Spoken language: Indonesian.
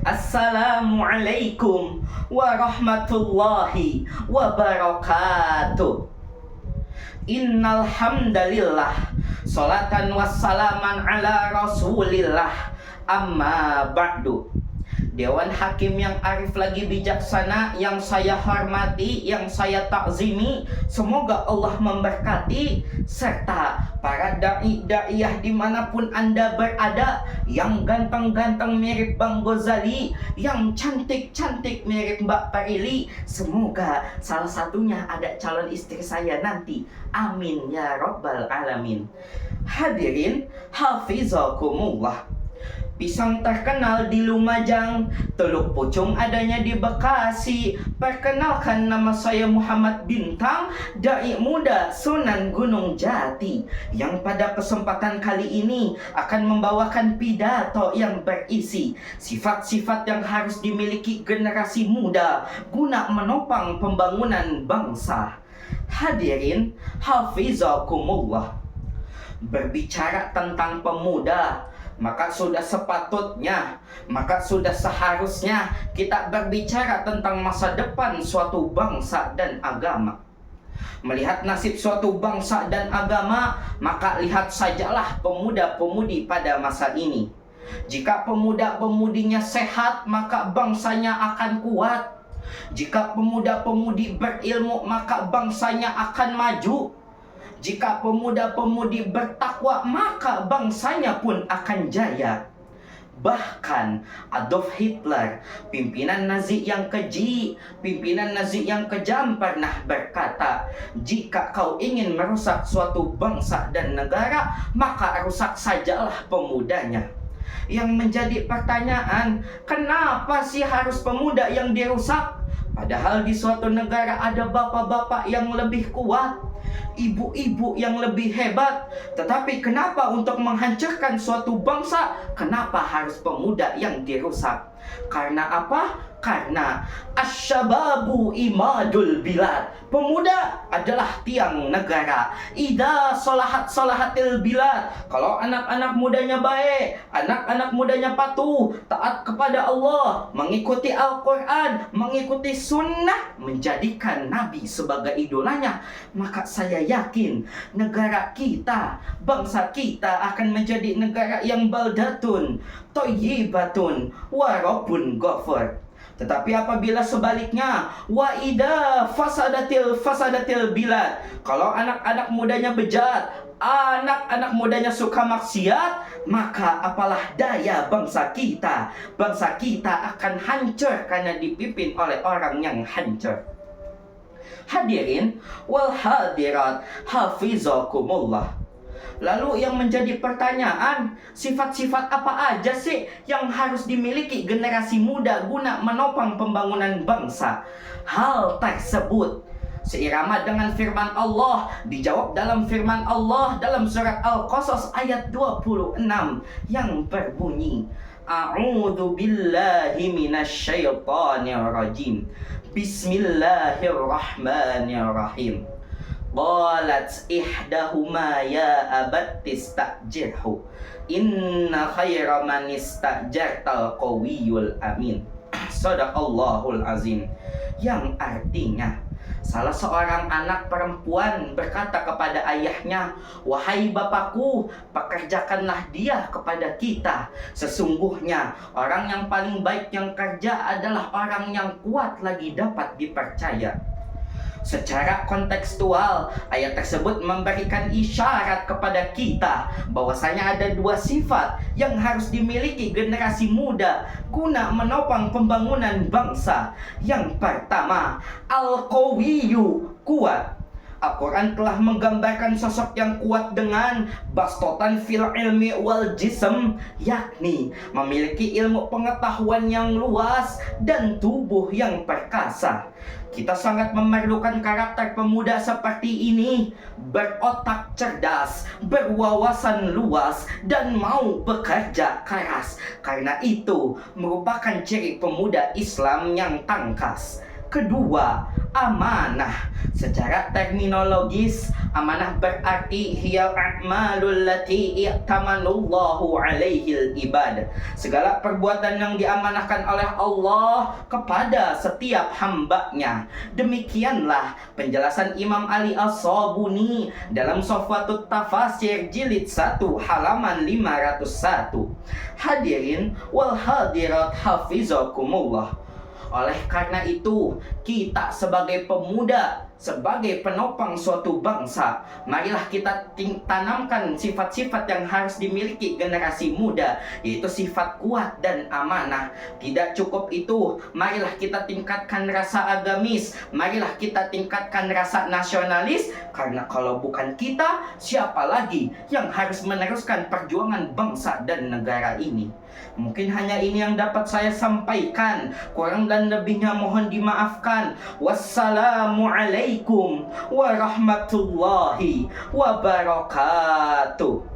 Assalamualaikum warahmatullahi wabarakatuh. Innal hamdalillah, salatan wassalaman ala rasulillah, amma ba'du. Dewan Hakim yang arif lagi bijaksana, yang saya hormati, yang saya takzimi, semoga Allah memberkati, serta para da'i-da'iyah dimanapun Anda berada, yang ganteng-ganteng mirip Bang Ghazali, yang cantik-cantik mirip Mbak Parili. Semoga salah satunya ada calon istri saya nanti. Amin ya rabbal alamin. Hadirin hafizakumullah. Pisang terkenal di Lumajang, Teluk Pucung adanya di Bekasi. Perkenalkan, nama saya Muhammad Bintang, dai muda Sunan Gunung Jati, yang pada kesempatan kali ini akan membawakan pidato yang berisi sifat-sifat yang harus dimiliki generasi muda guna menopang pembangunan bangsa. Hadirin hafizakumullah. Berbicara tentang pemuda, maka sudah sepatutnya, maka sudah seharusnya kita berbicara tentang masa depan suatu bangsa dan agama. Melihat nasib suatu bangsa dan agama, maka lihat sajalah pemuda-pemudi pada masa ini. Jika pemuda-pemudinya sehat, maka bangsanya akan kuat. Jika pemuda-pemudi berilmu, maka bangsanya akan maju. Jika pemuda-pemudi bertakwa, maka bangsanya pun akan jaya. Bahkan Adolf Hitler, pimpinan Nazi yang keji, pimpinan Nazi yang kejam, pernah berkata, jika kau ingin merusak suatu bangsa dan negara, maka rusak sajalah pemudanya. Yang menjadi pertanyaan, kenapa sih harus pemuda yang dirusak? Padahal di suatu negara ada bapak-bapak yang lebih kuat, ibu-ibu yang lebih hebat. Tetapi kenapa untuk menghancurkan suatu bangsa, kenapa harus pemuda yang dirusak? Karena apa? Karena asyababu imadul bilad. Pemuda adalah tiang negara. Ida solahatil bilad. Kalau anak-anak mudanya baik, anak-anak mudanya patuh, taat kepada Allah, mengikuti Al-Quran, mengikuti sunnah, menjadikan Nabi sebagai idolanya, maka saya yakin negara kita, bangsa kita akan menjadi negara yang baldatun, thayyibatun, warabun ghafur. Tetapi apabila sebaliknya, wa ida fasadatil bilad, kalau anak-anak mudanya bejat, anak-anak mudanya suka maksiat, maka apalah daya bangsa kita. Bangsa kita akan hancur karena dipimpin oleh orang yang hancur. Hadirin wal hadirat hafizakumullah. Lalu yang menjadi pertanyaan, sifat-sifat apa aja sih yang harus dimiliki generasi muda guna menopang pembangunan bangsa? Hal tersebut seirama dengan firman Allah, dijawab dalam firman Allah dalam surat Al-Qasas ayat 26 yang berbunyi, A'udzu billahi minasyaitonir rajim. Bismillahirrahmanirrahim. Qalat ihdahuma ya abatis ta'jirhu inna khaira man istajartal qawiyul amin. Shadaqallahul azim. Yang artinya, salah seorang anak perempuan berkata kepada ayahnya, wahai bapakku, pekerjakanlah dia kepada kita. Sesungguhnya orang yang paling baik yang kerja adalah orang yang kuat lagi dapat dipercaya. Secara kontekstual, ayat tersebut memberikan isyarat kepada kita bahwasanya ada dua sifat yang harus dimiliki generasi muda guna menopang pembangunan bangsa. Yang pertama, al-qawiyyu, kuat. Al-Quran telah menggambarkan sosok yang kuat dengan bastotan fil ilmi wal jism, yakni memiliki ilmu pengetahuan yang luas dan tubuh yang perkasa. Kita sangat memerlukan karakter pemuda seperti ini, berotak cerdas, berwawasan luas, dan mau bekerja keras. Karena itu merupakan ciri pemuda Islam yang tangkas. Kedua, Amanah secara terminologis, amanah berarti hiyal a'malul lati i'tamanullahu alaihil ibad. Segala perbuatan yang diamanahkan oleh Allah kepada setiap hambanya. Demikianlah penjelasan Imam Ali As-Sabuni dalam Sofwatut Tafasir jilid 1 halaman 501. Hadirin wal hadirat hafizakumullah. Oleh karena itu, kita sebagai pemuda, sebagai penopang suatu bangsa, marilah kita tanamkan sifat-sifat yang harus dimiliki generasi muda, yaitu sifat kuat dan amanah. Tidak cukup itu, marilah kita tingkatkan rasa agamis, marilah kita tingkatkan rasa nasionalis, karena kalau bukan kita, siapa lagi yang harus meneruskan perjuangan bangsa dan negara ini? Mungkin hanya ini yang dapat saya sampaikan. Kurang dan lebihnya mohon dimaafkan. Wassalamualaikum warahmatullahi wabarakatuh.